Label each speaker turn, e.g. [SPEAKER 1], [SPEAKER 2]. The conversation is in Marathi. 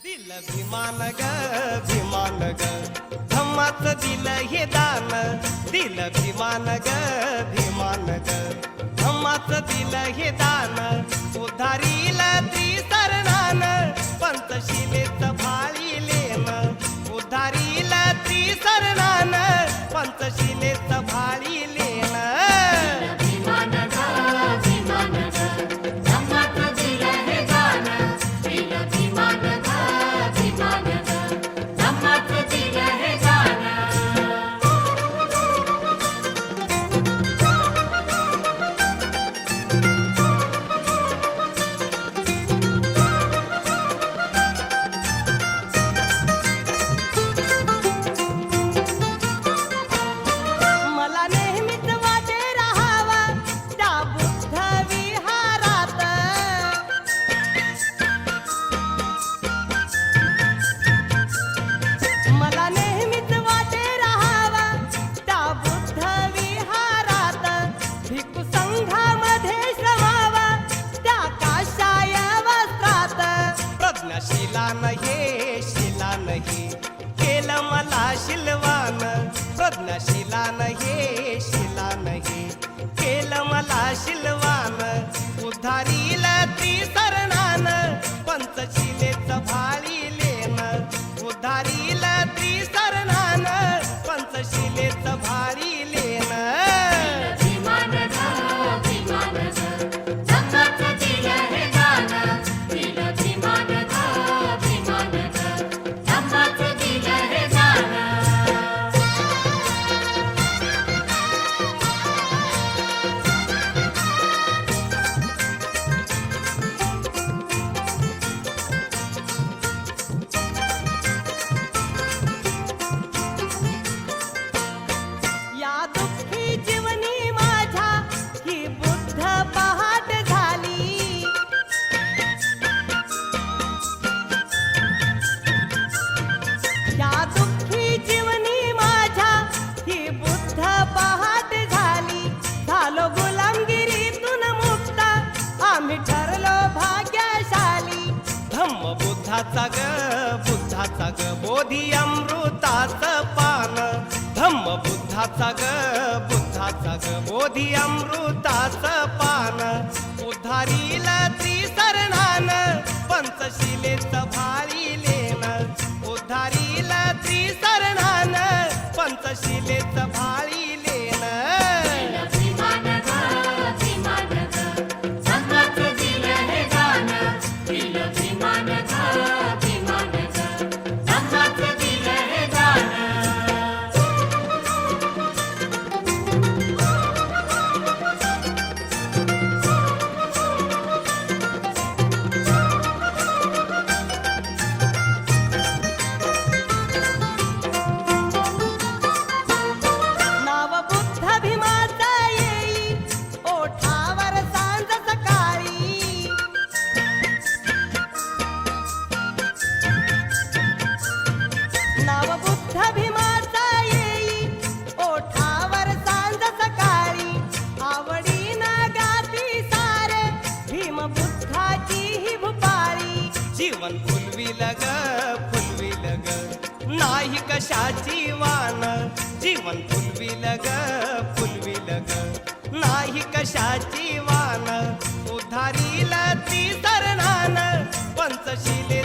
[SPEAKER 1] दिल भीमान ग भीमान ग धम्माचं दिलं हे दान दिल भीमान ग भीमान ग धम्माचं दिलं हे दान उद्धारील त्रिसरणान पंचशिलेचं भाळीलेन उद्धारील त्रिसरणान पंचशिलेचं भाळीलेन शिलान हे शिलान हे केलं मला शिलवान प्रज्ञाशिलान हे शिलान हे केलं मला शिलवान उद्धारील त्रिसरणान पंचशिलेचं भाळीलेन उद्धारील त्रिसरणान पंचशिलेचं भाळीलेन बुद्धाचा ग बोधी अमृताचं पान धम्म बुद्धाचा ग बोधी अमृताचं पान उद्धारील त्रिसरणान पंचशिलेचं भाळीलेन उद्धारील त्रिसरणान पंचशिलेचं भाळीलेन जीवन फुलविल ग नाही कशाची वान जीवन फुलविल ग नाही कशाची वान उद्धारील त्रिसरणान पंचशिले